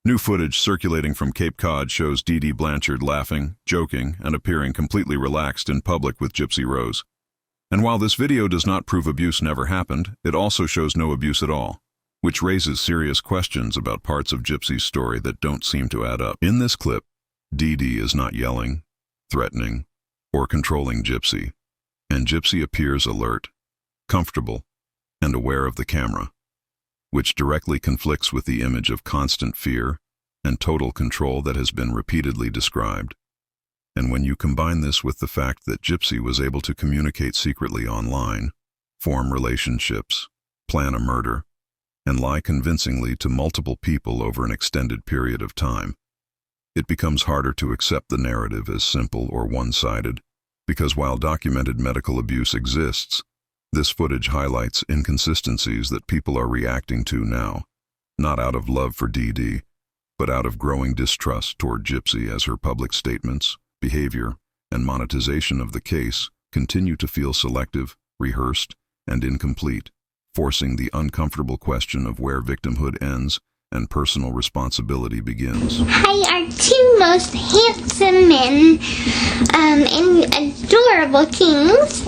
New footage circulating from Cape Cod shows Dee Dee Blanchard laughing, joking, and appearing completely relaxed in public with Gypsy Rose. And while this video does not prove abuse never happened, it also shows no abuse at all, which raises serious questions about parts of Gypsy's story that don't seem to add up. In this clip, Dee Dee is not yelling, threatening, or controlling Gypsy, and Gypsy appears alert, comfortable, and aware of the camera, which directly conflicts with the image of constant fear and total control that has been repeatedly described. And when you combine this with the fact that Gypsy was able to communicate secretly online, form relationships, plan a murder, and lie convincingly to multiple people over an extended period of time, it becomes harder to accept the narrative as simple or one-sided, because while documented medical abuse exists, this footage highlights inconsistencies that people are reacting to now, not out of love for Dee Dee, but out of growing distrust toward Gypsy as her public statements, behavior, and monetization of the case continue to feel selective, rehearsed, and incomplete, forcing the uncomfortable question of where victimhood ends and personal responsibility begins. Hi, our two most handsome men and adorable kings.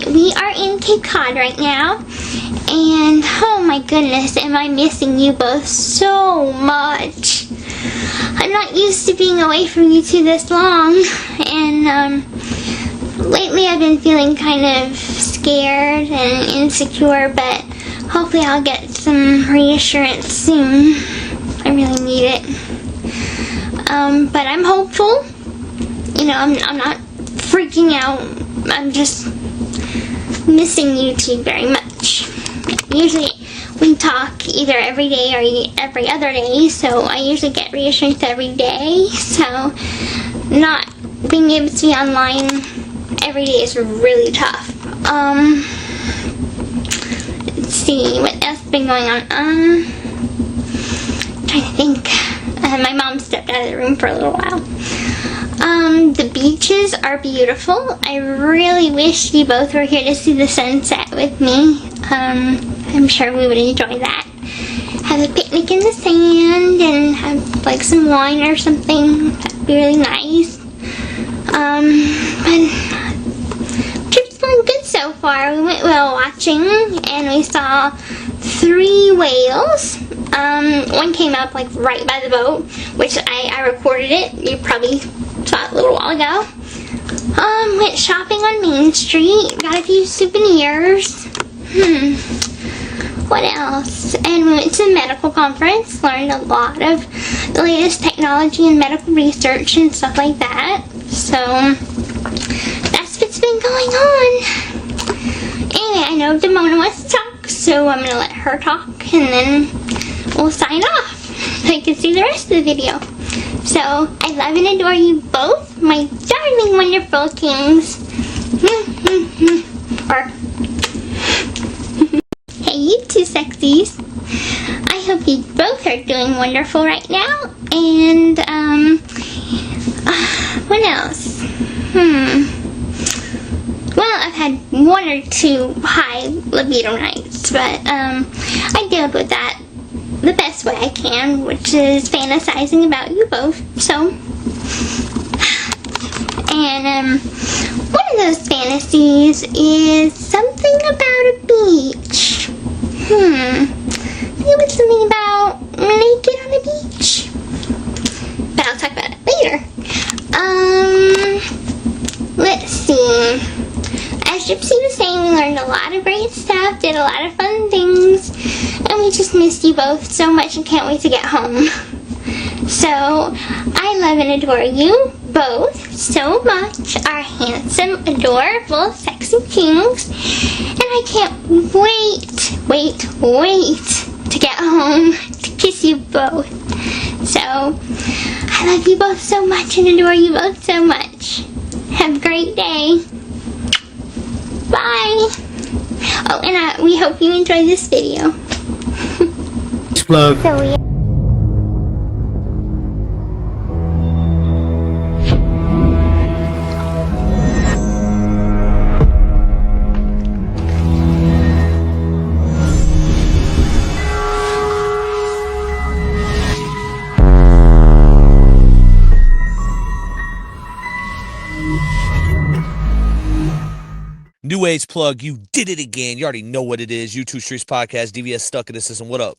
We are in Cape Cod right now, and oh my goodness, am I missing you both so much. I'm not used to being away from you two this long, and lately I've been feeling kind of scared and insecure, but hopefully I'll get some reassurance soon. I really need it. But I'm hopeful. You know, I'm not freaking out. I'm just missing you two very much. Usually we talk either every day or every other day, so I usually get reassurance every day. So not being able to be online every day is really tough. Let's see, what else has been going on? Trying to think. My mom stepped out of the room for a little while. The beaches are beautiful. I really wish you both were here to see the sunset with me. I'm sure we would enjoy that. Have a picnic in the sand and have like some wine or something. That'd be really nice. But trip's going good so far. We went whale watching and we saw 3 whales. One came up like right by the boat, which I recorded it. You probably saw it a little while ago. Went shopping on Main Street. Got a few souvenirs. What else? And we went to a medical conference. Learned a lot of the latest technology and medical research and stuff like that. So that's what's been going on. Anyway, I know Damona wants to talk, so I'm gonna let her talk and then we'll sign off so you can see the rest of the video. So I love and adore you both, my darling, wonderful kings. Or hey, you two sexies. I hope you both are doing wonderful right now. And what else? Well, I've had 1 or 2 high libido nights, but I dealt with that the best way I can, which is fantasizing about you both. So, and one of those fantasies is something about a beach. I think it was something about naked on a beach, but I'll talk about it later. Let's see. As Gypsy was saying, we learned a lot of great stuff, did a lot of fun things, and we just missed you both so much and can't wait to get home. So, I love and adore you both so much, our handsome, adorable, sexy kings, and I can't wait to get home to kiss you both. So, I love you both so much and adore you both so much. Have a great day. Bye. Oh, and we hope you enjoyed this video. Plug. So we New Age Plug, you did it again. You already know what it is. YouTube Streets Podcast, DVS Stuck in the System. What up?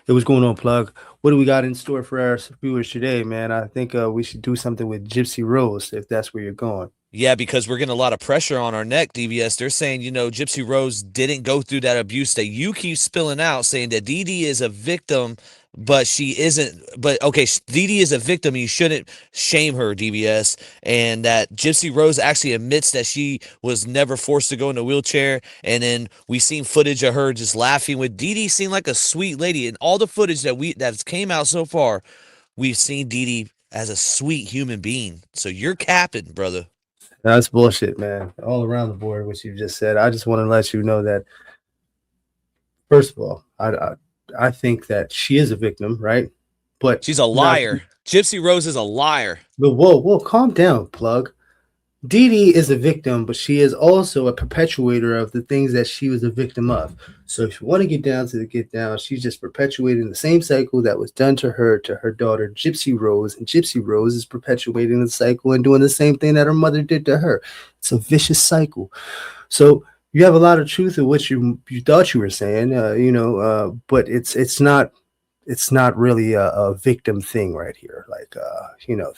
Hey, what's going on, Plug? What do we got in store for our viewers today, man? I think we should do something with Gypsy Rose, if that's where you're going. Yeah, because we're getting a lot of pressure on our neck, DVS. They're saying, Gypsy Rose didn't go through that abuse that you keep spilling out, saying that Dee Dee is a victim, but she isn't. But okay, Dee Dee is a victim, and you shouldn't shame her, DVS. And that Gypsy Rose actually admits that she was never forced to go in a wheelchair. And then we seen footage of her just laughing with Dee Dee. Seemed like a sweet lady, and all the footage that came out so far, we've seen Dee Dee as a sweet human being. So you're capping, brother. That's bullshit, man. All around the board, what you just said. I just want to let you know that, first of all, I think that she is a victim, right? But she's a liar. Gypsy Rose is a liar. But whoa, calm down, Plug. Dee Dee is a victim, but she is also a perpetuator of the things that she was a victim of. So if you want to get down to the get down, she's just perpetuating the same cycle that was done to her daughter, Gypsy Rose. And Gypsy Rose is perpetuating the cycle and doing the same thing that her mother did to her. It's a vicious cycle. So you have a lot of truth in what you thought you were saying, but it's not really a victim thing right here. Like,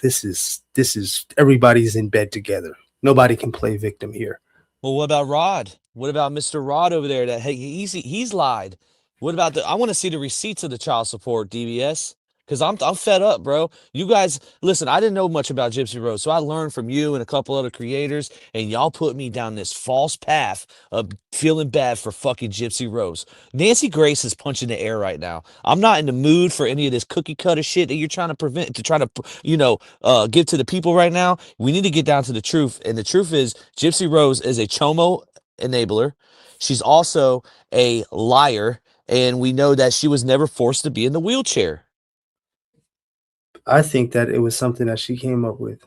this is everybody's in bed together. Nobody can play victim here. Well, what about Rod? What about Mr. Rod over there? That he's lied. What about I want to see the receipts of the child support, DVS. Because I'm fed up, bro. You guys, listen, I didn't know much about Gypsy Rose, so I learned from you and a couple other creators, and y'all put me down this false path of feeling bad for fucking Gypsy Rose. Nancy Grace is punching the air right now. I'm not in the mood for any of this cookie cutter shit that you're trying to give to the people right now. We need to get down to the truth, and the truth is Gypsy Rose is a chomo enabler. She's also a liar, and we know that she was never forced to be in the wheelchair. I think that it was something that she came up with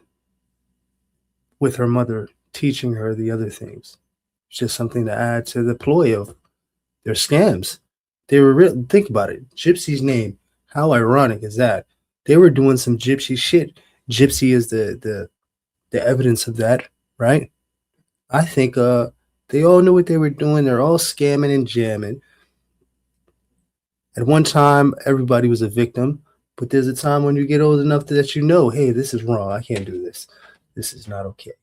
her mother teaching her the other things. It's just something to add to the ploy of their scams. They were real. Think about it. Gypsy's name. How ironic is that? They were doing some gypsy shit. Gypsy is the evidence of that, right? I think they all knew what they were doing. They're all scamming and jamming. At one time, everybody was a victim. But there's a time when you get old enough that you know, hey, this is wrong. I can't do this. This is not okay.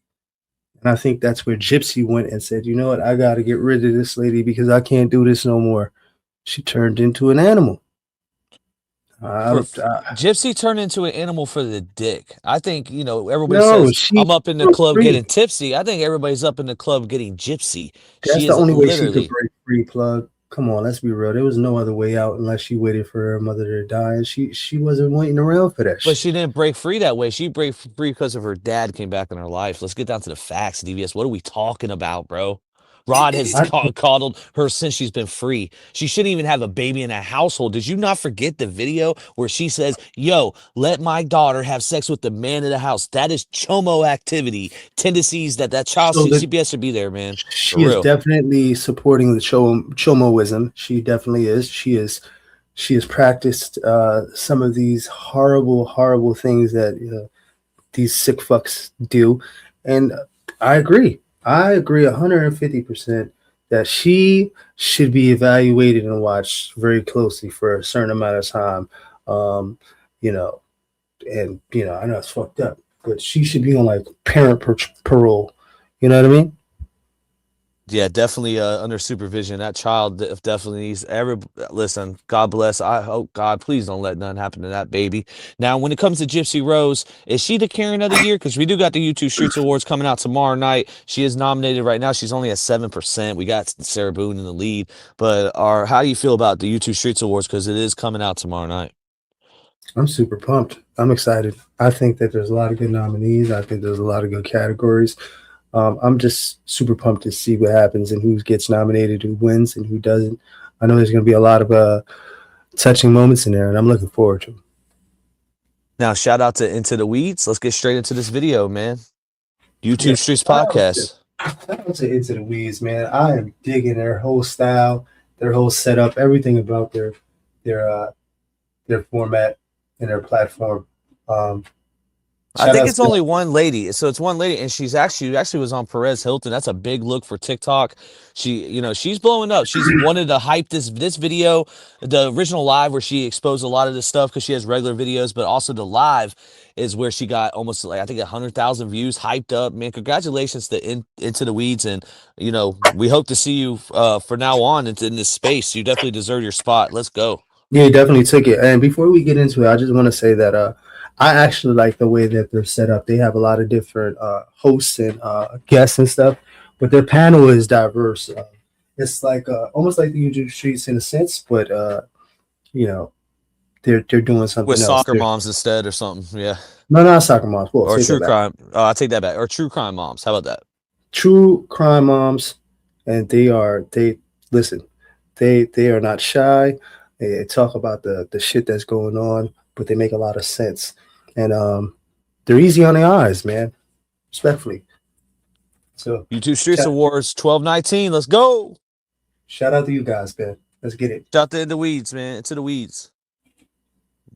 And I think that's where Gypsy went and said, you know what? I got to get rid of this lady because I can't do this no more. She turned into an animal. Gypsy turned into an animal for the dick. I think, everybody says, I'm up in the club getting tipsy. I think everybody's up in the club getting gypsy. That's the only way she could break free, Plug. Come on, let's be real. There was no other way out unless she waited for her mother to die, and she wasn't waiting around for that. But she didn't break free that way. She break free because of her dad came back in her life. Let's get down to the facts, DVS. What are we talking about, bro? Rod has coddled her since she's been free. She shouldn't even have a baby in a household. Did you not forget the video where she says, yo, let my daughter have sex with the man of the house? That is chomo activity. Tendencies that child CPS should be there, man. She is definitely supporting the chomoism. She definitely is. She has practiced some of these horrible things that these sick fucks do. And I agree. 150% that she should be evaluated and watched very closely for a certain amount of time. I know it's fucked up, but she should be on like parent parole. You know what I mean? Yeah, definitely under supervision. That child definitely needs listen, God bless. I hope, God, please don't let nothing happen to that baby. Now, when it comes to Gypsy Rose, is she the Karen of the year? Because we do got the YouTube Streets Awards coming out tomorrow night. She is nominated right now. She's only at 7%. We got Sarah Boone in the lead. But how do you feel about the YouTube Streets Awards? Because it is coming out tomorrow night. I'm super pumped. I'm excited. I think that there's a lot of good nominees. I think there's a lot of good categories. I'm just super pumped to see what happens and who gets nominated, who wins, and who doesn't. I know there's going to be a lot of touching moments in there, and I'm looking forward to them. Now, shout out to Into the Weeds. Let's get straight into this video, man. YouTube Streets Podcast. Shout out to Into the Weeds, man. I am digging their whole style, their whole setup, everything about their format and their platform. I Shout think out it's to only one lady. So it's one lady, and she's actually was on Perez Hilton. That's a big look for TikTok. She's blowing up. She's wanted to hype this video, the original live where she exposed a lot of this stuff because she has regular videos, but also the live is where she got almost like I think 100,000 views, hyped up. Man, congratulations to Into the Weeds, and we hope to see you for now on in this space. You definitely deserve your spot. Let's go. Yeah, he definitely took it. And before we get into it, I just want to say that I actually like the way that they're set up. They have a lot of different hosts and guests and stuff, but their panel is diverse. It's like almost like the YouTube streets in a sense, but you know they're doing With something else. soccer moms instead or something. Yeah. No, not soccer moms. Well, Or take true that back. crime. I take that back. Or true crime moms. How about that? True crime moms, and they listen. They are not shy. They talk about the shit that's going on, but they make a lot of sense, and they're easy on the eyes, man. Respectfully. So YouTube Streets shout, Awards 12/19. Let's go. shout out to you guys, man. Let's get it. Shout to the weeds, man. Into the weeds.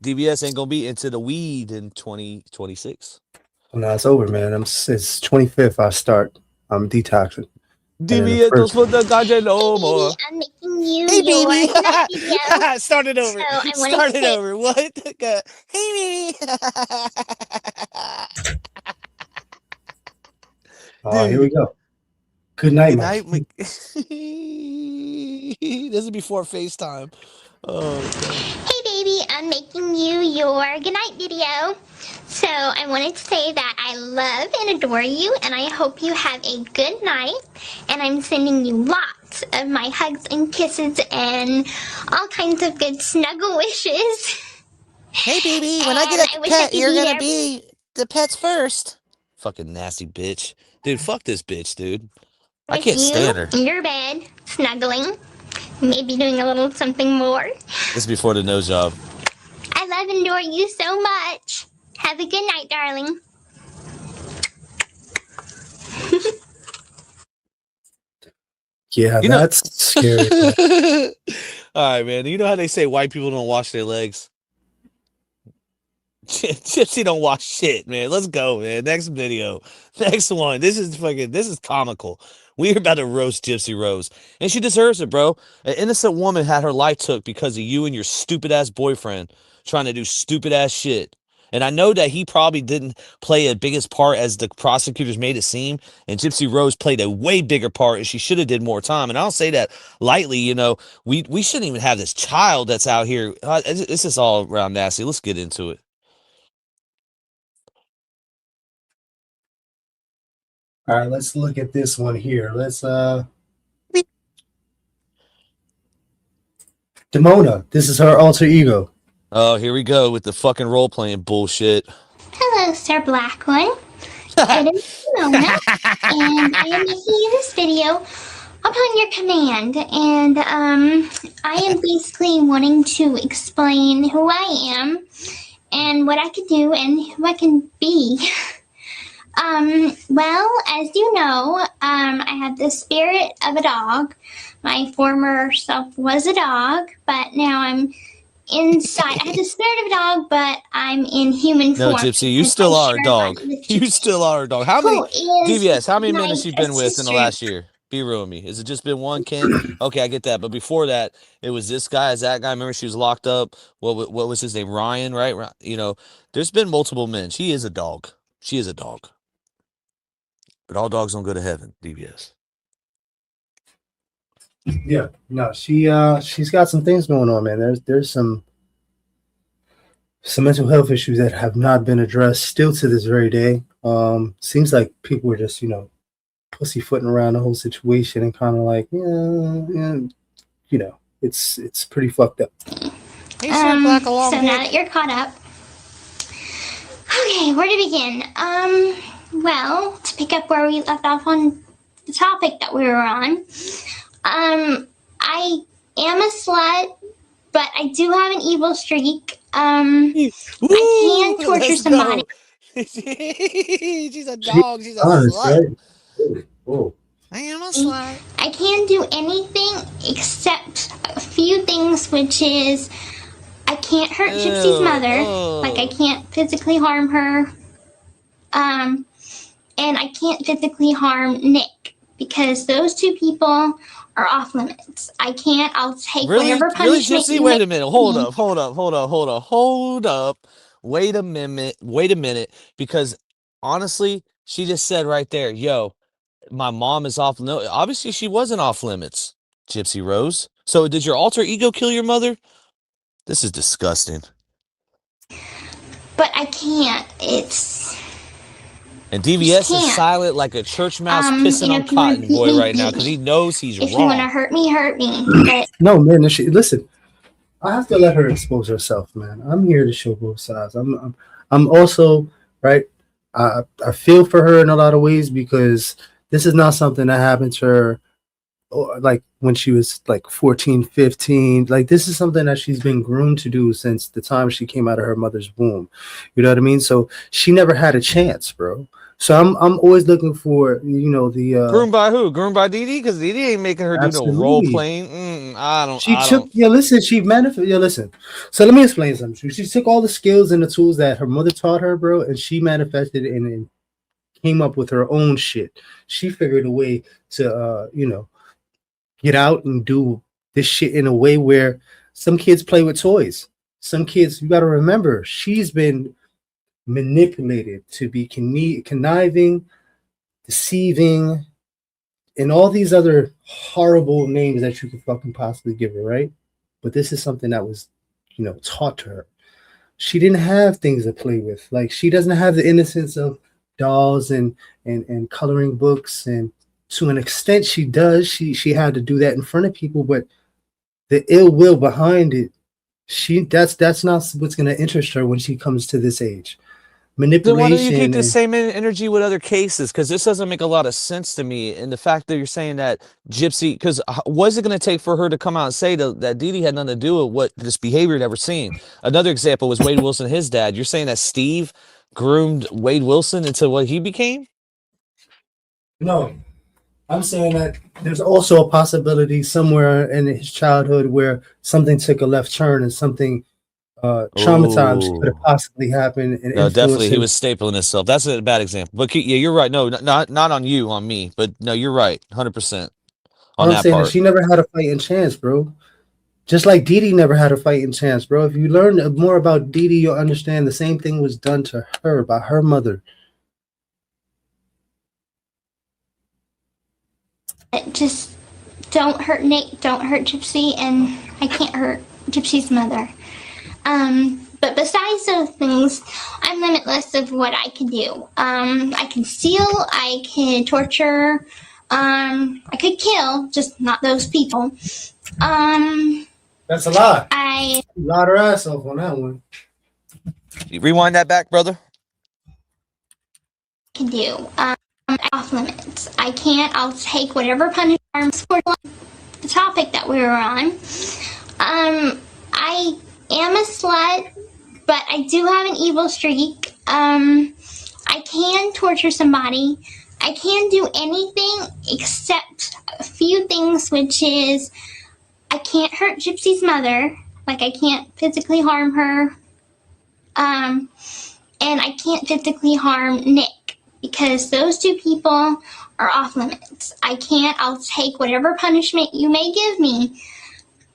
DBS ain't gonna be into the weed in 2026. Well, now it's over, man. It's 25th. I start. I'm detoxing. And then the DBS first, don't put the ganja no Hey, more. baby, I'm making you Hey, your baby. night video. Start it over. So I wanted Start to it say, over. What? Hey, baby. here we go. Good night, Good Mike. night. This is before FaceTime. Oh, God. hey baby, I'm making you your goodnight video. So I wanted to say that I love and adore you, and I hope you have a good night. And I'm sending you lots of my hugs and kisses and all kinds of good snuggle wishes. Hey, baby, when I get a pet, you're gonna be the pets first. Fucking nasty bitch. Dude, fuck this bitch, dude. I with can't you stand her. in your bed, snuggling, maybe doing a little something more. This is before the nose job. I love and adore you so much. Have a good night, darling. Yeah, You know- that's scary. All right, man. You know how they say white people don't wash their legs? Gypsy don't wash shit, man. Let's go, man. Next video. Next one. This is comical. We're about to roast Gypsy Rose. And she deserves it, bro. An innocent woman had her life took because of you and your stupid ass boyfriend trying to do stupid ass shit. And I know that he probably didn't play a biggest part as the prosecutors made it seem. And Gypsy Rose played a way bigger part, and she should have did more time. And I don't say that lightly. We shouldn't even have this child that's out here. This is all around nasty. Let's get into it. All right, let's look at this one here. Let's Demona. This is her alter ego. Oh, here we go with the fucking role playing bullshit. Hello, Sir Black One. It is Mona, and I am making you this video upon your command. And I am basically wanting to explain who I am and what I can do and who I can be. Well, as you know, I have the spirit of a dog. My former self was a dog, but now I'm inside. I have the spirit of a dog, but I'm in human No, form. Gypsy, you because still I are a share dog. body with You Gypsy, still are a dog. How many who is DVS? How many men my has she been with in the assistant. last year? Be real with me. Has it just been one, Ken? Okay, I get that. But before that, it was this guy, is that guy. Remember, she was locked up. What was his name? Ryan, right? There's been multiple men. She is a dog. She is a dog. But all dogs don't go to heaven, DVS. Yeah, no, she's got some things going on, man. There's some mental health issues that have not been addressed still to this very day. Seems like people are just pussyfooting around the whole situation and kind of like it's pretty fucked up. Hey, Sir Black, So now that you're caught up, okay, where to begin? Well, to pick up where we left off on the topic that we were on, I am a slut, but I do have an evil streak. I can torture somebody. She's a dog. She's a Honest, slut. right? Whoa. I am a slut. I can do anything except a few things, which is I can't hurt Gypsy's mother. Like, I can't physically harm her. And I can't physically harm Nick because those two people are off limits. I'll take Really, whatever really, punishment Gypsy? you Wait make a minute. me. Hold up. Wait a minute. Wait a minute. Because honestly, she just said right there, yo, my mom is off. No, obviously she wasn't off limits, Gypsy Rose. So did your alter ego kill your mother? This is disgusting. But I can't. And I just DVS is can't. silent like a church mouse pissing on If you want to Cotton beat Boy me, right now beat because he me. knows he's If you want to wrong. hurt me, hurt me. But No, man. Listen. I have to let her expose herself, man. I'm here to show both sides. I'm also right. I feel for her in a lot of ways because this is not something that happened to her like when she was like 14, 15. Like this is something that she's been groomed to do since the time she came out of her mother's womb. You know what I mean? So she never had a chance, bro. So I'm always looking for the Groomed by who? Groomed by Dee? Because Dee ain't making her do no role absolutely. playing. I She took, don't. yeah, listen, she manifested, yeah, listen. So let me explain something. She took all the skills and the tools that her mother taught her, bro, and she manifested it and came up with her own shit. She figured a way to, get out and do this shit in a way where some kids play with toys. Some kids, you got to remember, she's been manipulated to be conniving, deceiving, and all these other horrible names that you could fucking possibly give her, right? But this is something that was, taught to her. She didn't have things to play with. Like she doesn't have the innocence of dolls and coloring books, and to an extent she does. She had to do that in front of people, but the ill will behind it, that's not what's gonna interest her when she comes to this age. Then why don't you keep Manipulation the and same energy with other cases? Because this doesn't make a lot of sense to me. And the fact that you're saying that Gypsy, because what is it going to take for her to come out and say that Dee had nothing to do with what this behavior that we're seeing? Another example was Wade Wilson, his dad. You're saying that Steve groomed Wade Wilson into what he became? no, I'm saying that there's also a possibility somewhere in his childhood where something took a left turn and something traumatized could have Oh, possibly happened and no, definitely. influenced He him. was stapling himself. That's a bad example. But yeah, you're right. No, not on you, on me. But no, you're right. 100% on I'm that saying that part. she never had a fighting chance, bro. Just like Dee never had a fighting chance, bro. If you learn more about Dee, you'll understand the same thing was done to her by her mother. just don't hurt Nick, don't hurt Gypsy, and I can't hurt Gypsy's mother. But besides those things, I'm limitless of what I can do. I can steal, I can torture, I could kill, just not those people. That's a lie. I You lied her ass off on that one. You rewind that back, brother. can do. Off limits. I'll take whatever punishment for the topic that we were on. I am a slut, but I do have an evil streak. I can torture somebody. I can do anything except a few things, which is I can't hurt Gypsy's mother. Like I can't physically harm her. And I can't physically harm Nick because those two people are off limits. I'll take whatever punishment you may give me,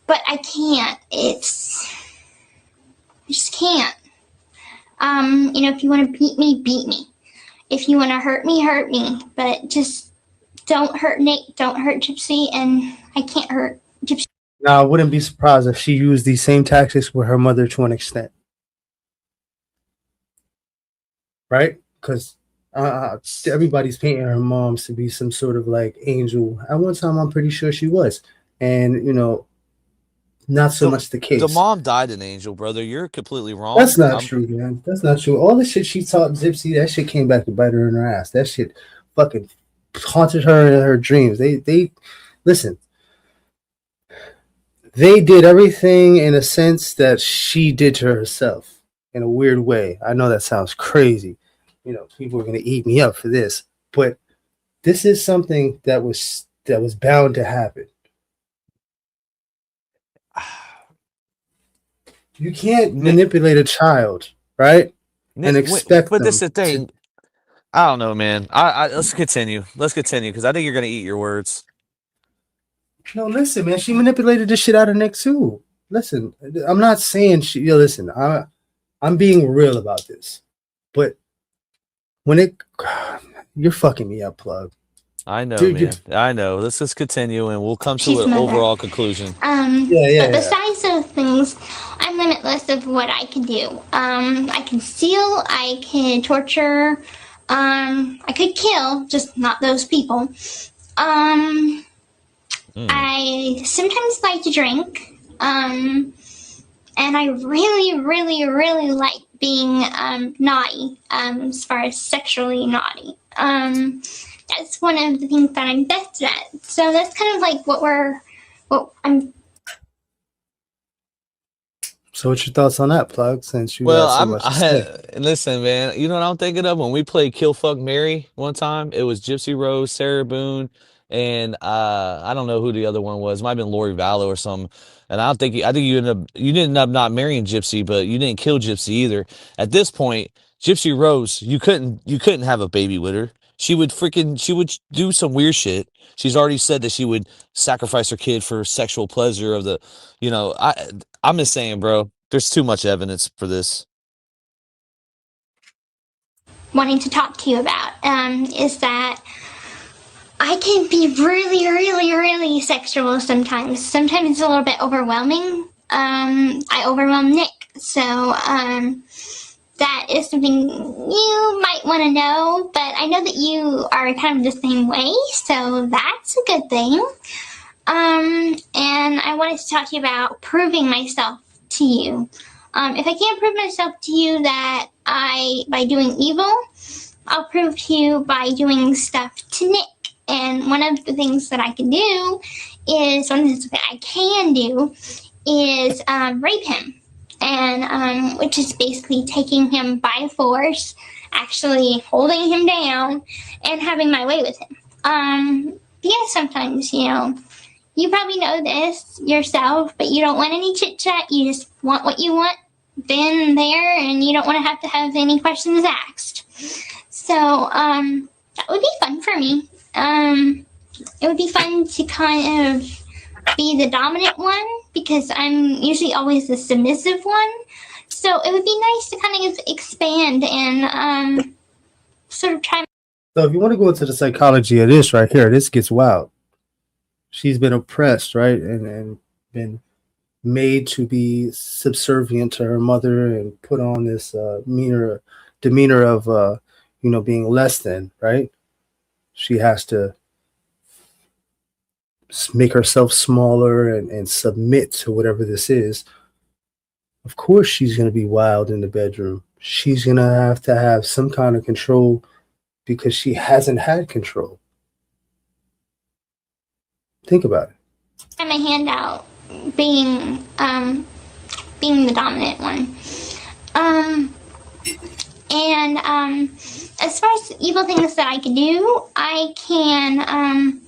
but I can't. I just can't. If you want to beat me, beat me. If you want to hurt me, but just don't hurt Nick, don't hurt Gypsy, and I can't hurt Gypsy. Now, I wouldn't be surprised if she used these same tactics with her mother to an extent. Right? Because everybody's painting her moms to be some sort of like angel. At one time, I'm pretty sure she was. And, not so much the case. The mom died an angel, brother. You're completely wrong. That's not true, man. That's not true. All the shit she taught Gypsy, that shit came back to bite her in her ass. That shit fucking haunted her in her dreams. They listen. They did everything in a sense that she did to herself in a weird way. I know that sounds crazy. People are gonna eat me up for this, but this is something that was bound to happen. You can't manipulate a child, right? And expect but them this is the thing. I don't know, man. I let's continue. Let's continue because I think you're gonna eat your words. No, listen, man. She manipulated this shit out of Nick too. Listen, I'm not saying she. Yo, listen, I'm being real about this, but when it, you're fucking me up, plug. I know, Dude, man. I know. Let's just continue, and we'll come to She's an mother. overall conclusion. But besides those things, I'm limitless of what I can do. I can steal, I can torture, I could kill, just not those people. I sometimes like to drink, and I really, really, really like being naughty, as far as sexually naughty. That's one of the things that I'm best at. So that's kind of like what I'm. So, what's your thoughts on that, plug? Since you Well, got so much to say. listen, man. You know what I'm thinking of when we played Kill Fuck Mary one time? It was Gypsy Rose, Sarah Boone, and I don't know who the other one was. Might have been Lori Vallow or something. And I think you didn't end up not marrying Gypsy, but you didn't kill Gypsy either. At this point, Gypsy Rose, you couldn't have a baby with her. She would do some weird shit. She's already said that she would sacrifice her kid for sexual pleasure of the, I'm just saying, bro, there's too much evidence for this. Wanting to talk to you about is that I can be really, really, really sexual sometimes. Sometimes it's a little bit overwhelming. I overwhelm Nick, so that is something you might want to know, but I know that you are kind of the same way, so that's a good thing. And I wanted to talk to you about proving myself to you. If I can't prove myself to you that by doing evil, I'll prove to you by doing stuff to Nick. And one of the things that I can do is rape him. And which is basically taking him by force, actually holding him down, and having my way with him. Because sometimes, you probably know this yourself, but you don't want any chit chat. You just want what you want then and there, and you don't want to have any questions asked. So that would be fun for me. It would be fun to kind of be the dominant one, because I'm usually always the submissive one. So it would be nice to kind of expand and sort of try. So if you want to go into the psychology of this right here, this gets wild. She's been oppressed, right? And been made to be subservient to her mother and put on this demeanor of, being less than, right? She has to make herself smaller and submit to whatever this is. Of course, she's going to be wild in the bedroom. She's going to have some kind of control because she hasn't had control. Think about it. My hand out being the dominant one. As far as evil things that I can do, I can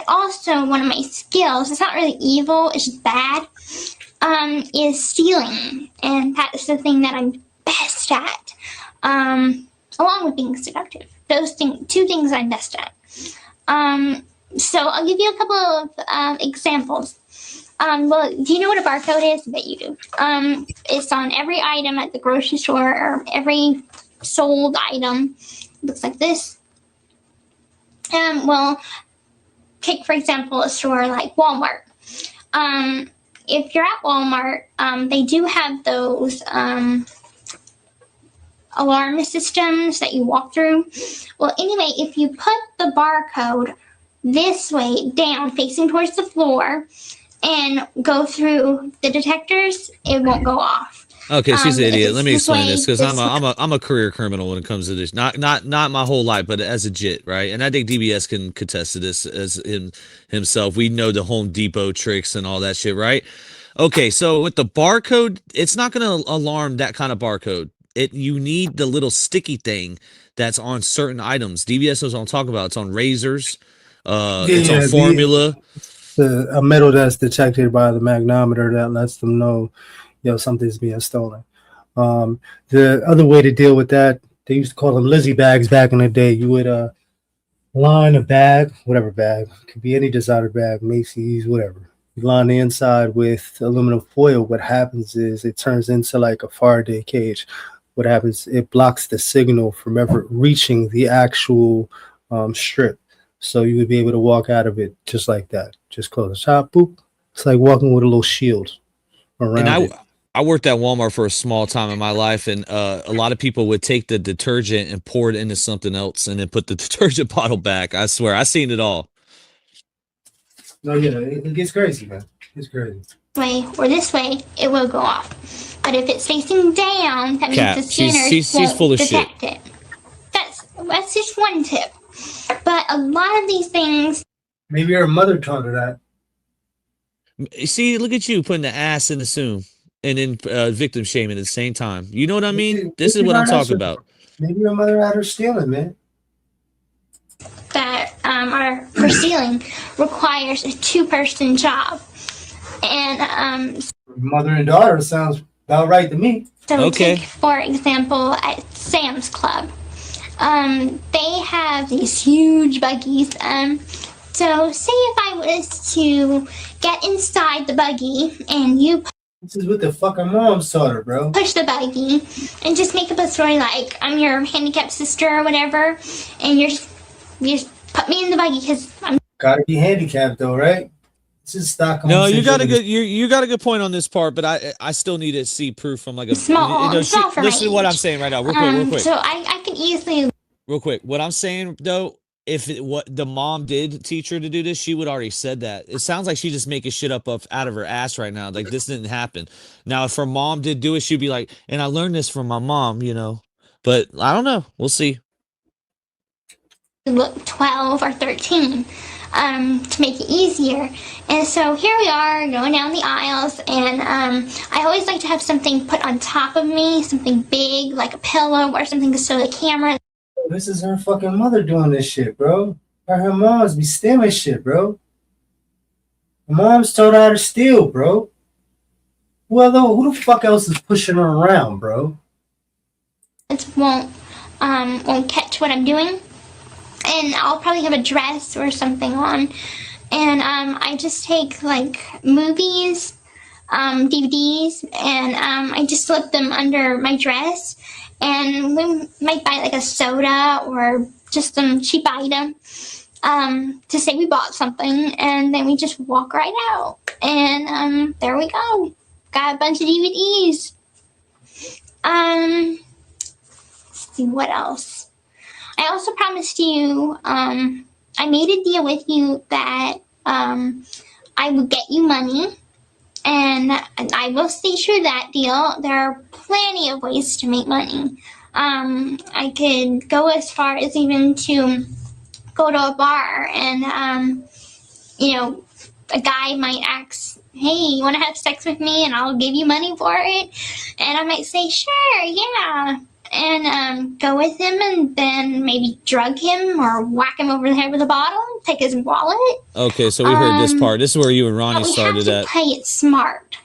also, one of my skills, it's not really evil, it's just bad, is stealing. And that's the thing that I'm best at, along with being seductive. Those two things I'm best at. So I'll give you a couple of examples. Well, do you know what a barcode is? I bet you do. It's on every item at the grocery store, or every sold item. It looks like this. Well, take, for example, a store like Walmart. If you're at Walmart, they do have those alarm systems that you walk through. Well, anyway, if you put the barcode this way down, facing towards the floor, and go through the detectors, it won't go off. Okay, she's an idiot. Let me explain this, because I'm a career criminal when it comes to this. Not my whole life, but as a JIT, right? And I think DBS can contest to this as himself. We know the Home Depot tricks and all that shit, right? Okay, so with the barcode, it's not going to alarm that kind of barcode. You need the little sticky thing that's on certain items. DBS knows what I'm talking about. It's on razors. It's on formula. A metal that's detected by the magnometer that lets them know, something's being stolen. The other way to deal with that They used to call them Lizzie bags back in the day. You would line a bag, whatever bag, it could be any designer bag, Macy's, whatever. You line the inside with aluminum foil. What happens is it turns into like a Faraday cage. What happens? It blocks the signal from ever reaching the actual strip. So you would be able to walk out of it just like that. Just close the shop, boop. It's like walking with a little shield around And it. I worked at Walmart for a small time in my life, and a lot of people would take the detergent and pour it into something else, and then put the detergent bottle back. I swear, I seen it all. No, yeah, it gets crazy, man. It's crazy. Way or this way, it will go off. But if it's facing down, that means Cap, the scanner she's won't full of detect it. That's just one tip. But a lot of these things. Maybe her mother taught her that. See, look at you putting the ass in assume and then victim shaming at the same time. You know what I mean? This is what I'm talking about. Maybe your mother had her stealing, man. That are for stealing requires a 2-person job, and Mother and daughter sounds about right to me. so Okay. take for example at Sam's Club, they have these huge buggies. So say if I was to get inside the buggy and you This is what the fucking mom's taught her, bro. push the buggy and just make up a story like I'm your handicapped sister or whatever, and you just put me in the buggy because I'm Gotta be handicapped though, right? This is stock. No, you got a good you got a good point on this part, but I still need to see proof from like a small. Small for listen my to what I'm age. saying right now, real quick. So I can easily. Real quick, what I'm saying though, if what the mom did teach her to do this, she would already said that. It sounds like she's just making shit up out of her ass right now. Like this didn't happen. Now, if her mom did do it, she'd be like, "And I learned this from my mom," you know. But I don't know. We'll see. Look 12 or 13 to make it easier. And so here we are going down the aisles, and I always like to have something put on top of me, something big like a pillow or something to show the camera. This is her fucking mother doing this shit, bro. Her moms be stealing shit, bro. Her mom's told her how to steal, bro. Who the fuck else is pushing her around, bro? It won't catch what I'm doing, and I'll probably have a dress or something on, and I just take like movies, DVDs, and I just slip them under my dress, and we might buy like a soda or just some cheap item to say we bought something, and then we just walk right out, and there we go. Got a bunch of DVDs. Let's see what else. I also promised you, I made a deal with you that I would get you money, and I will stay true to that deal. There are plenty of ways to make money. I could go as far as even to go to a bar and, a guy might ask, "Hey, you want to have sex with me? And I'll give you money for it." And I might say, "Sure, yeah." And go with him, and then maybe drug him or whack him over the head with a bottle, take his wallet. Okay, so we heard this part. This is where you and Ronnie started We have at. to play it smart.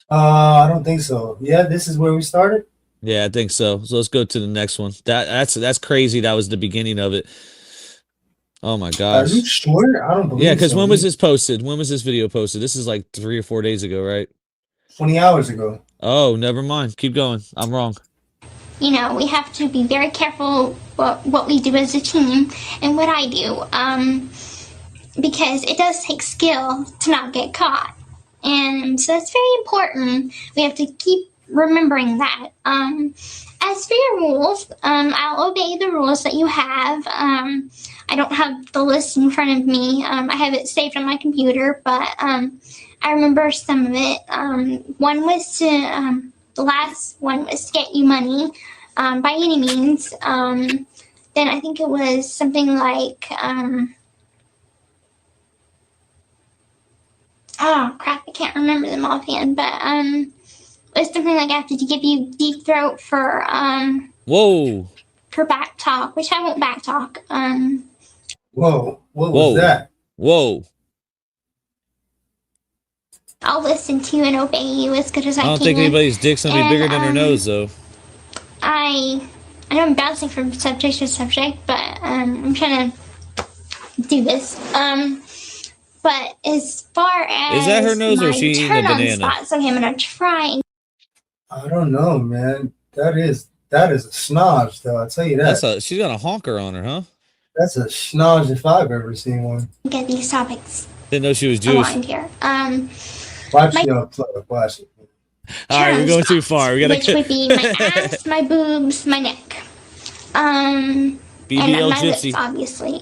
I don't think so. Yeah, this is where we started. Yeah, I think so. So let's go to the next one. That's crazy. That was the beginning of it. Oh my Are gosh. you sure? I don't believe. Yeah, because so. when was this posted? When was this video posted? This is like 3 or 4 days ago, right? 20 hours ago. Oh, never mind. Keep going. I'm wrong. We have to be very careful what we do as a team and what I do, because it does take skill to not get caught, and so that's very important. We have to keep remembering that. As for your rules, I'll obey the rules that you have. I don't have the list in front of me. I have it saved on my computer, but I remember some of it. One was to the last one was to get you money by any means. Then I think it was something like, oh crap, I can't remember them offhand, but it was something like I have to give you deep throat for Whoa. for back talk, which I won't back talk. Whoa, what Whoa. was that? Whoa. I'll listen to you and obey you as good as I I can. don't think anybody's dick's gonna be bigger than her And, nose, though. I I know I'm bouncing from subject to subject, but I'm trying to do this. But as far as Is that her nose or is my she eating a turn-on banana? spots, okay, I'm gonna try. I don't know, man. That is a snodge, though. I'll tell you that. She's got a honker on her, huh? That's a snodge if I've ever seen one. Get these topics Didn't know she was Jewish. aligned here. Watch your plug. Watch it. All right, we're going too far. We gotta which would be my ass, my boobs, my neck. And BBL my Gypsy. lips, obviously.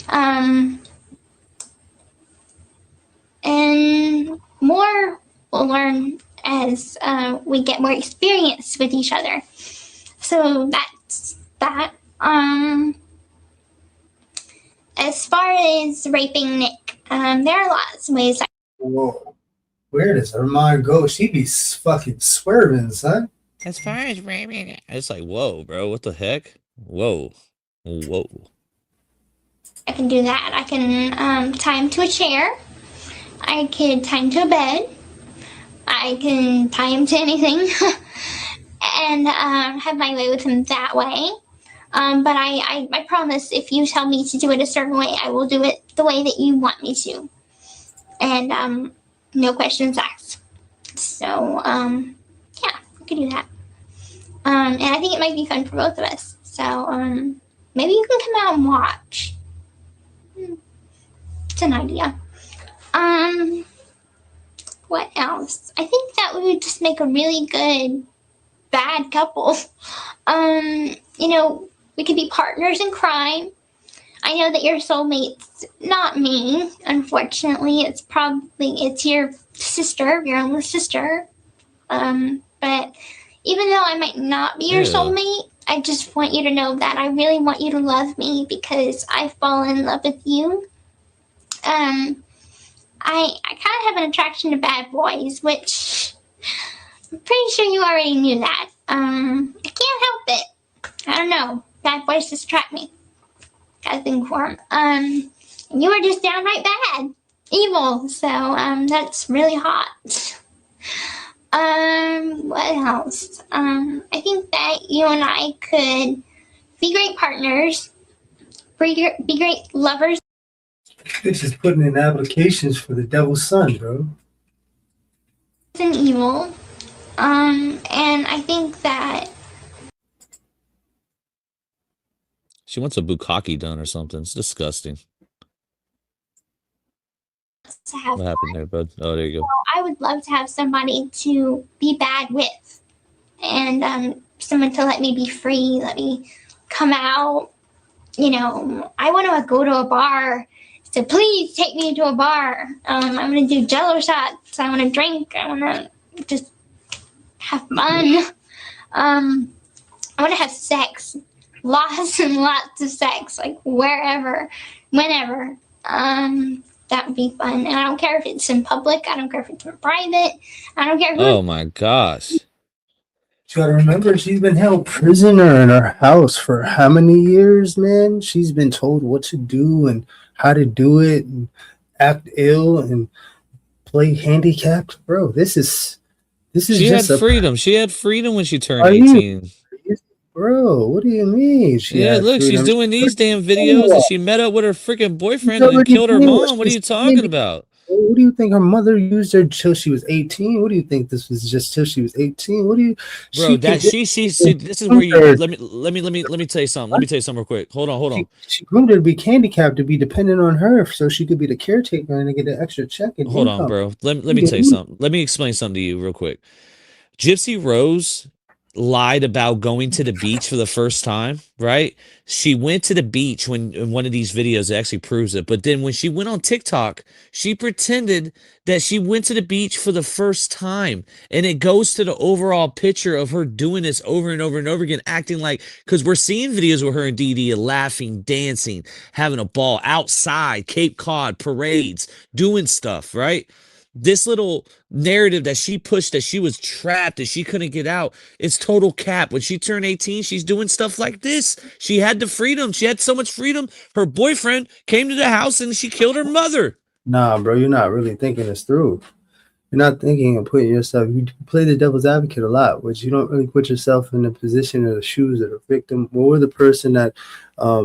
And more we'll learn as we get more experience with each other. So that's that. As far as raping Nick, there are lots of ways. Whoa. Where does her mind go? She be fucking swerving, son. As far as raping, it's like, whoa, bro, what the heck? Whoa. I can do that. I can tie him to a chair. I can tie him to a bed. I can tie him to anything and have my way with him that way. But I promise if you tell me to do it a certain way, I will do it the way that you want me to. And no questions asked. So, yeah, we can do that. And I think it might be fun for both of us. So, maybe you can come out and watch. It's an idea. What else? I think that we would just make a really good bad couple. You know, we could be partners in crime. I know that your soulmate's not me, unfortunately. It's your sister, your only sister. But even though I might not be your soulmate, I just want you to know that I really want you to love me because I've fallen in love with you. I kind of have an attraction to bad boys, which I'm pretty sure you already knew that. I can't help it. I don't know. Bad boys just attract me. Got a thing for them. You are just downright bad. Evil. So, that's really hot. What else? I think that you and I could be great partners. Be great lovers. This is putting in applications for the devil's son, bro. And evil. And I think that She wants a bukkake done or something. It's disgusting. to have What happened there, bud? Oh, there you go. I would love to have somebody to be bad with. And someone to let me be free, let me come out. You know, I want to go to a bar. So please take me to a bar. I'm going to do jello shots. I want to drink. I want to just have fun. I want to have sex. Lots and lots of sex. Like wherever, whenever. That would be fun. And I don't care if it's in public. I don't care if it's in private. I don't care who. Oh my gosh. You gotta remember, she's been held prisoner in her house for how many years, man? She's been told what to do and how to do it and act ill and play handicapped. Bro, this is She had just freedom. She had freedom when she turned Are you- 18. Bro, what do you mean? Yeah, look, she's doing these damn videos and she met up with her freaking boyfriend and then killed her mom. What are you talking about? What do you think her mother used her till she was 18? What do you think this was just till she was 18? What do you Bro, this is where you let me tell you something. Let me tell you something real quick. Hold on. She groomed her to be handicapped, to be dependent on her so she could be the caretaker and get an extra check. And Hold on, bro. Let me tell you something. Let me explain something to you real quick. Gypsy Rose lied about going to the beach for the first time, right? She went to the beach in one of these videos that actually proves it. But then when she went on TikTok, she pretended that she went to the beach for the first time. And it goes to the overall picture of her doing this over and over and over again, acting like, because we're seeing videos with her and Dee Dee laughing, dancing, having a ball outside, Cape Cod, parades, doing stuff, right? This little narrative that she pushed, that she was trapped, that she couldn't get out, it's total cap. When she turned 18, she's doing stuff like this. She had the freedom. She had so much freedom. Her boyfriend came to the house and she killed her mother. Nah, bro, you're not really thinking this through. You're not thinking and putting yourself. You play the devil's advocate a lot, which you don't really put yourself in the position or the shoes of the victim or the person that,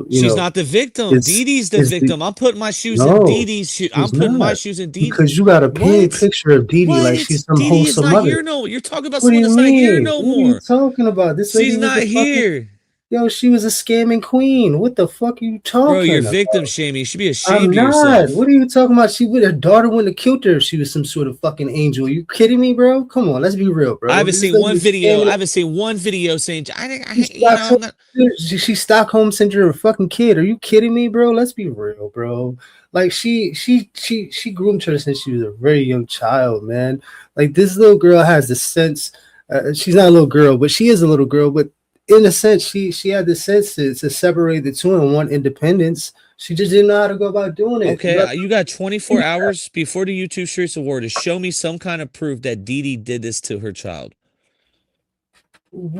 She's not the victim. Dee Dee's the is the victim. I'm putting my shoes in Dee no. Dee's shoes. I'm She's putting my not, shoes in Dee. because you got a painted What? picture of Dee Dee like What? she's some Dee Dee is wholesome not mother. here no. You're talking about What do someone you that's not here mean? no What are you more. talking about? This lady She's was not a fucking here. yo. She was a scamming queen. What the fuck are you talking Bro, you're about? victim shaming. You should be I'm ashamed of not. yourself. What are you talking about? Her daughter wouldn't have killed her if she was some sort of fucking angel. Are you kidding me, bro? Come on, let's be real, bro. I haven't This seen lady one was video. I scamming. haven't seen one video saying She you know, I'm Stockholm, not. she Stockholm syndrome a fucking kid. Are you kidding me, bro? Let's be real, bro. Like she groomed her since she was a very young child, man. Like this little girl has the sense. She's not a little girl, but she is a little girl. But in a sense, she had the sense to separate the two and want independence. She just didn't know how to go about doing it. Okay, you got 24 hours before the YouTube Streets Award to show me some kind of proof that Dee Dee did this to her child.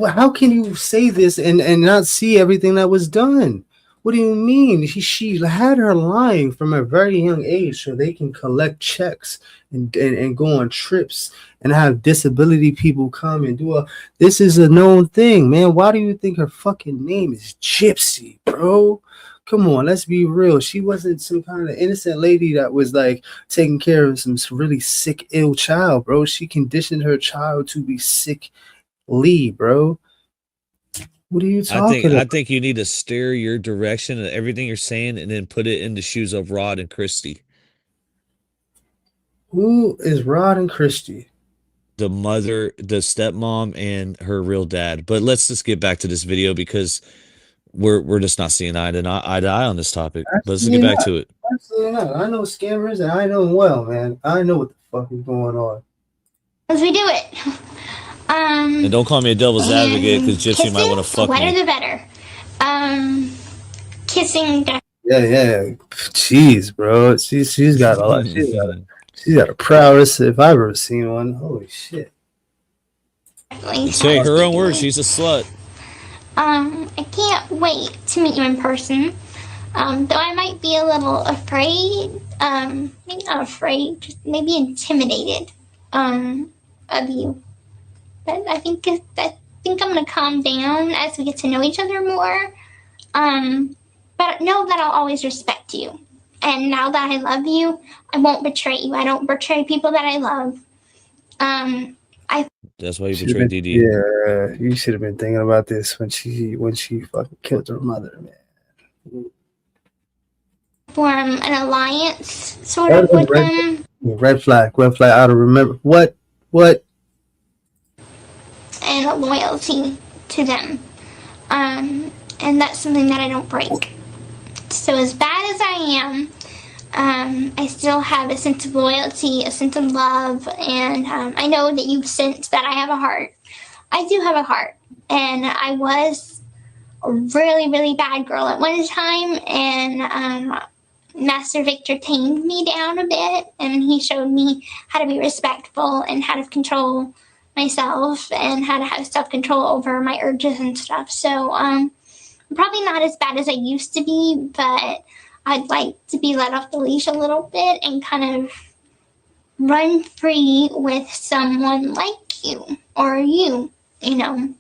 How can you say this and not see everything that was done? What do you mean? She had her lying from a very young age so they can collect checks and go on trips and have disability people come and do this is a known thing, man. Why do you think her fucking name is Gypsy, bro? Come on, let's be real. She wasn't some kind of innocent lady that was like taking care of some really sick, ill child, bro. She conditioned her child to be sick, bro. What are you talking about? I think you need to steer your direction and everything you're saying and then put it in the shoes of Rod and Christy. Who is Rod and Christy? The mother, the stepmom, and her real dad. But let's just get back to this video because we're just not seeing eye to eye on this topic. But let's get back to it. Absolutely not. I know scammers and I know them well, man. I know what the fuck is going on. As we do it. And don't call me a devil's advocate because Gypsy might want to fuck wetter me. the better. Kissing. Yeah. Jeez, bro. She's got a lot. She's got a prowess if I've ever seen one. Holy shit. Say her own words. She's a slut. I can't wait to meet you in person. Though I might be a little afraid. Maybe not afraid, just maybe intimidated. Of you. But I think I'm gonna calm down as we get to know each other more. But know that I'll always respect you. And now that I love you, I won't betray you. I don't betray people that I love. That's why you betrayed Dee Dee. Yeah, you should have been thinking about this when she fucking killed her mother, man. Form an alliance sort of with them. Red flag. I don't remember what. And a loyalty to them. And that's something that I don't break. So as bad as I am, I still have a sense of loyalty, a sense of love, and I know that you sense that I have a heart. I do have a heart, and I was a really, really bad girl at one time, and Master Victor tamed me down a bit, and he showed me how to be respectful and how to control myself and how to have self-control over my urges and stuff. So I'm probably not as bad as I used to be, but I'd like to be let off the leash a little bit and kind of run free with someone like you or you know.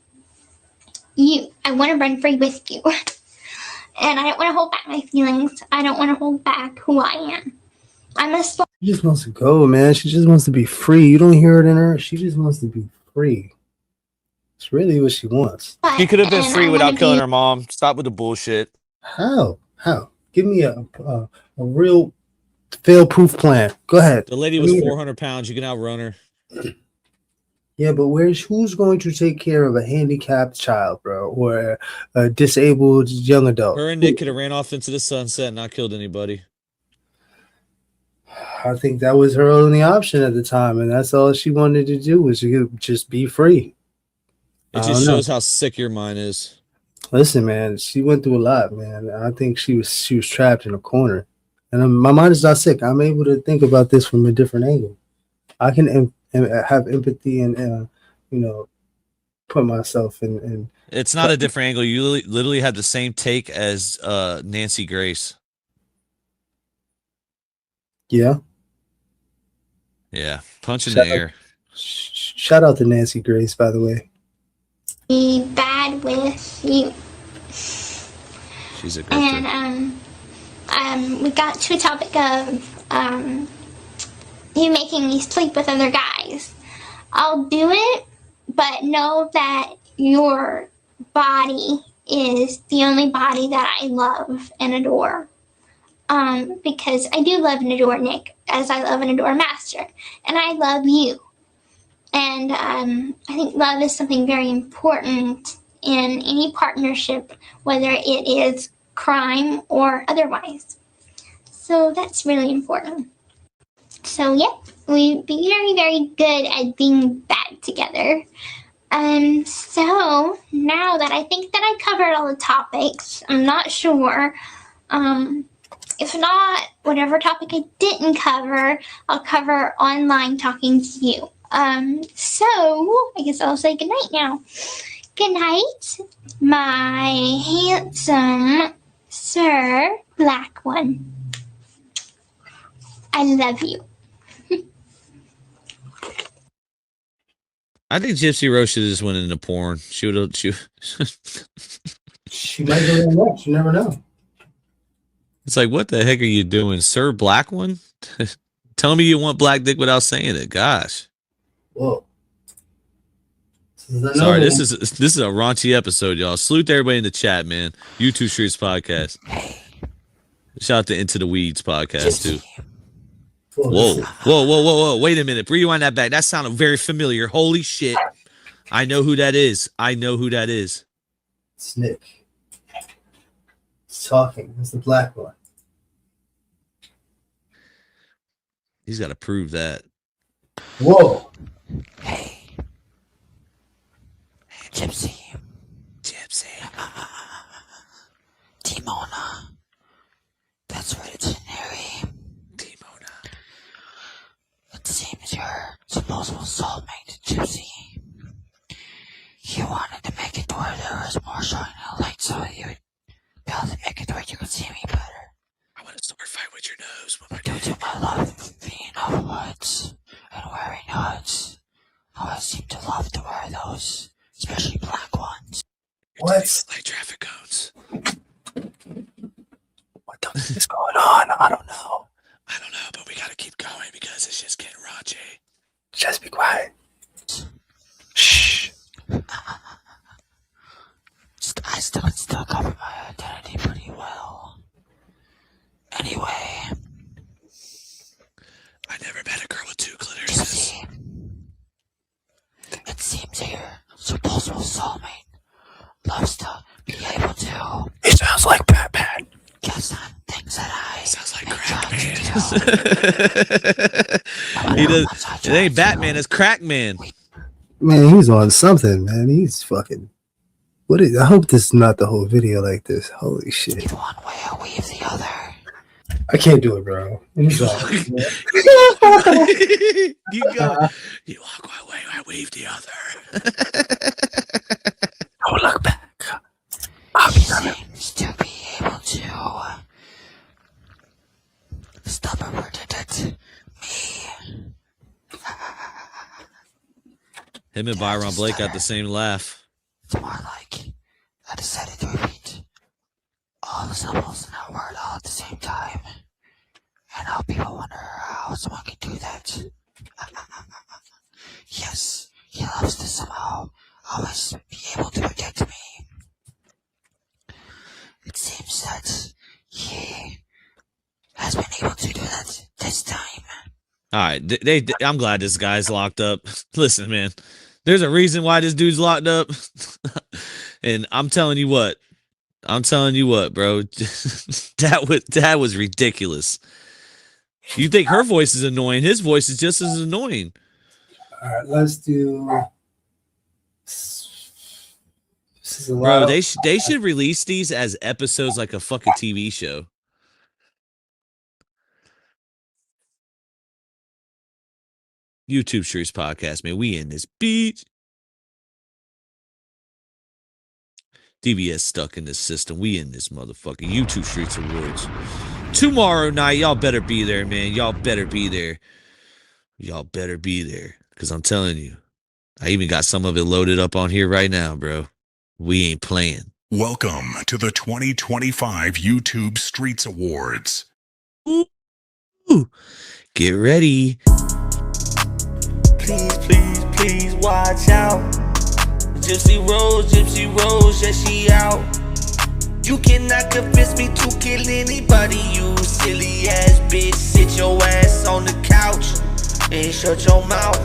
I want to run free with you. And I don't want to hold back my feelings. I don't want to hold back who I am. She just wants to go, man. She just wants to be free. You don't hear it in her. She just wants to be free. It's really what she wants. She could have been free without killing her mom. Stop with the bullshit. How? Give me a real fail-proof plan. Go ahead. The lady was 400 pounds. You can outrun her. Yeah, but who's going to take care of a handicapped child, bro, or a disabled young adult? Her and Nick could have ran off into the sunset and not killed anybody. I think that was her only option at the time, and that's all she wanted to do was just be free. It just shows how sick your mind is. Listen, man, she went through a lot, man. I think she was trapped in a corner, and my mind is not sick. I'm able to think about this from a different angle. I can have empathy and put myself in. It's not a different angle. You literally had the same take as Nancy Grace. Yeah. Yeah, punch in Shout the out, air. shout out to Nancy Grace, by the way. Be bad with you. She's a grifter. And we got to a topic of you making me sleep with other guys. I'll do it, but know that your body is the only body that I love and adore. Because I do love and adore Nick, as I love and adore Master, and I love you. And I think love is something very important in any partnership, whether it is crime or otherwise. So that's really important. So yeah, we'd be very, very good at being bad together. So now that I think that I covered all the topics, I'm not sure. If not, whatever topic I didn't cover, I'll cover online talking to you. So I guess I'll say goodnight now. Good night, my handsome Sir Black One. I love you. I think Gypsy Rose should have just went into porn. She would have. She might go there next. You never know. It's like, what the heck are you doing, Sir Black One? Tell me you want black dick without saying it. Gosh. Whoa. Sorry, this is a raunchy episode, y'all. Salute to everybody in the chat, man. YouTube Streets Podcast. Shout out to Into the Weeds podcast too. Whoa. Wait a minute. Rewind that back. That sounded very familiar. Holy shit. I know who that is. It's Nick. He's talking. It's the Black One. He's got to prove that. Whoa. Hey, Gypsy. Timona. That's right, it's Harry. Timona. It seems your supposable soulmate, Gypsy. You wanted to make it to where there was more shining light so you would be able to make it to where you could see me better. I want to sword fight with your nose. But due to my love being of woods and wearing hoods, I always seem to love to wear those, especially black ones. What? Like traffic cones. What the fuck is going on? I don't know. I don't know, but we got to keep going because it's just getting raunchy. Just be quiet. Shh. I still can still cover my identity pretty well. Anyway. I never met a girl with two clitorises. It seems your supposable soulmate loves to be able to. He sounds like Batman. Guess on things that I. Sounds like crack man. He does. It ain't Batman, it's crack man. Man, he's on something, man. He's fucking. What is? I hope this is not the whole video like this. Holy shit! Leave one way or weave the other. I can't do it, bro. I'm sorry. You go. You walk one way, I weave the other. Don't look back. He seems to be able to stubborn protect me. Him and Byron Blake got the same laugh. It's more like I decided to repeat all the syllables in that word all at the same time. And now people wonder how someone can do that. Yes, he loves to somehow always be able to protect me. It seems that he has been able to do that this time. All right, I'm glad this guy's locked up. Listen, man, there's a reason why this dude's locked up, and I'm telling you what, bro, that was ridiculous. You think her voice is annoying? His voice is just as annoying. All right, let's do. This is a Bro, lot. they should release these as episodes like a fucking TV show. YouTube Streets Podcast, man. We in this beach. DBS stuck in this system. We in this motherfucker. YouTube Streets Awards. Tomorrow night, y'all better be there, man. Y'all better be there. Y'all better be there, because I'm telling you, I even got some of it loaded up on here right now, bro. We ain't playing. Welcome to the 2025 YouTube Streets Awards. Ooh. Get ready. Please, please, please watch out. Gypsy Rose, yeah, she out. You cannot convince me to kill anybody, you silly ass bitch. Sit your ass on the couch and shut your mouth.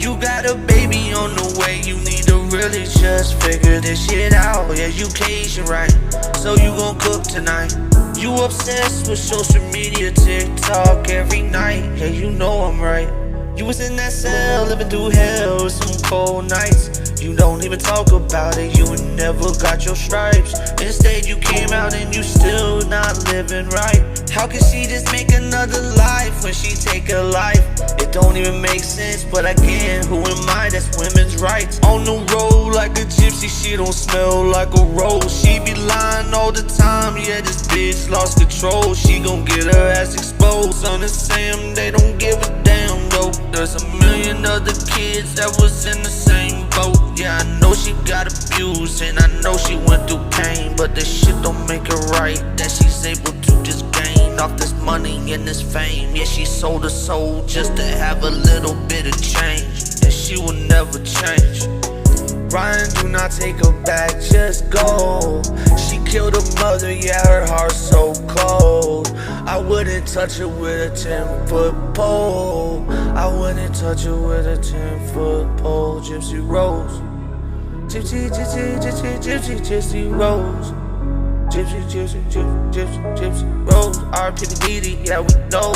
You got a baby on the way, you need to really just figure this shit out. Yeah, you Cajun, right? So you gon' cook tonight. You obsessed with social media, TikTok every night. Yeah, you know I'm right. You was in that cell, living through hell with some cold nights. You don't even talk about it, you never got your stripes. Instead you came out and you still not living right. How can she just make another life when she take a life? It don't even make sense, but again, who am I? That's women's rights. On the road like a gypsy, she don't smell like a rose. She be lying all the time, yeah, this bitch lost control. She gon' get her ass exposed. Son and Sam, they don't give a damn though. There's a million other kids that was in the same boat. Yeah, I know she got abused and I know she went through pain, but this shit don't make it right that she's able to just gain off this money and this fame. Yeah, she sold her soul just to have a little bit of change, and she will never change. Ryan, do not take her back, just go. She killed her mother, yeah, her heart so cold. I wouldn't touch her with a 10-foot pole. I wouldn't touch her with a 10-foot pole. Gypsy Rose. Gypsy, gypsy, gypsy, gypsy, gypsy Rose. Gypsy, gypsy, gypsy, gypsy, gypsy Rose. R.P. to Didi, yeah, we know.